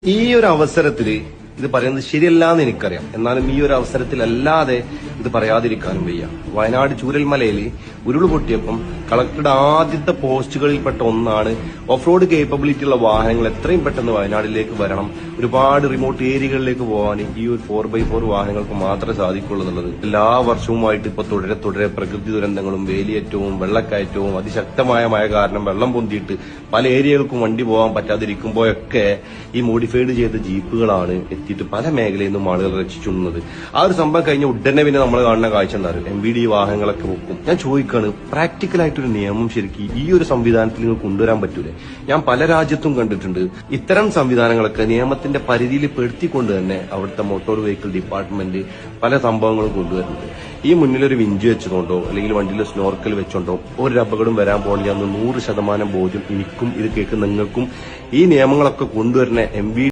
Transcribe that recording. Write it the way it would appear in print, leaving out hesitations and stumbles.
ഈ ഒരു അവസരത്തില് ഇത് പറയുന്നത് ശരിയല്ലാന്ന് എനിക്കറിയാം. എന്നാലും ഈ ഒരു അവസരത്തിലല്ലാതെ ഇത് പറയാതിരിക്കാനും വയ്യ. വയനാട് ചൂരൽമലയിൽ ഉരുൾപൊട്ടിയപ്പം കളക്ടറുടെ ആദ്യത്തെ പോസ്റ്റുകളിൽപ്പെട്ട ഒന്നാണ് ഓഫ് റോഡ് കേപ്പബിലിറ്റി ഉള്ള വാഹനങ്ങൾ എത്രയും പെട്ടെന്ന് വയനാട്ടിലേക്ക് വരണം, ഒരുപാട് റിമോട്ട് ഏരിയകളിലേക്ക് പോകാൻ ഈ ഒരു 4x4 വാഹനങ്ങൾക്ക് മാത്രമേ സാധിക്കുള്ളൂ എന്നുള്ളത്. എല്ലാ വർഷവുമായിട്ട് ഇപ്പൊ തുടരെ പ്രകൃതി ദുരന്തങ്ങളും വേലിയേറ്റവും വെള്ളക്കയറ്റവും അതിശക്തമായ മഴ കാരണം വെള്ളം പൊന്തിയിട്ട് പല ഏരിയകൾക്കും വണ്ടി പോകാൻ പറ്റാതിരിക്കുമ്പോഴൊക്കെ ഈ മോഡിഫൈഡ് ചെയ്ത ജീപ്പുകളാണ് എത്തിയിട്ട് പല മേഖലയിൽ നിന്നും ആളുകൾ രക്ഷിച്ചുകൊണ്ടുന്നത്. ആ ഒരു സംഭവം കഴിഞ്ഞ ഉടനെ പിന്നെ നമ്മൾ കാണുന്ന കാഴ്ച എന്താ പറയുക, MVD വാഹനങ്ങളൊക്കെ വെക്കും. ഞാൻ ചോദിക്കാണ്, പ്രാക്ടിക്കലായിട്ടൊരു നിയമം ശരിക്കും ഈ ഒരു സംവിധാനത്തിൽ നിങ്ങൾ കൊണ്ടുവരാൻ പറ്റൂലേ? ഞാൻ പല രാജ്യത്തും കണ്ടിട്ടുണ്ട് ഇത്തരം സംവിധാനങ്ങളൊക്കെ നിയമത്തിന്റെ പരിധിയിൽ പെടുത്തിക്കൊണ്ട് തന്നെ അവിടുത്തെ മോട്ടോർ വെഹിക്കിൾ ഡിപ്പാർട്ട്മെന്റ് പല സംഭവങ്ങളും കൊണ്ടുവരുന്നത്. ഈ മുന്നിലൊരു വിഞ്ച് വെച്ചതുകൊണ്ടോ അല്ലെങ്കിൽ വണ്ടിയിൽ സ്നോർക്കൽ വെച്ചോണ്ടോ ഒരു അപകടം വരാൻ പോകില്ല എന്ന് 100% ബോധ്യം എനിക്കും ഇത് കേൾക്കുന്ന നിങ്ങൾക്കും. ഈ നിയമങ്ങളൊക്കെ കൊണ്ടുവരുന്ന MVD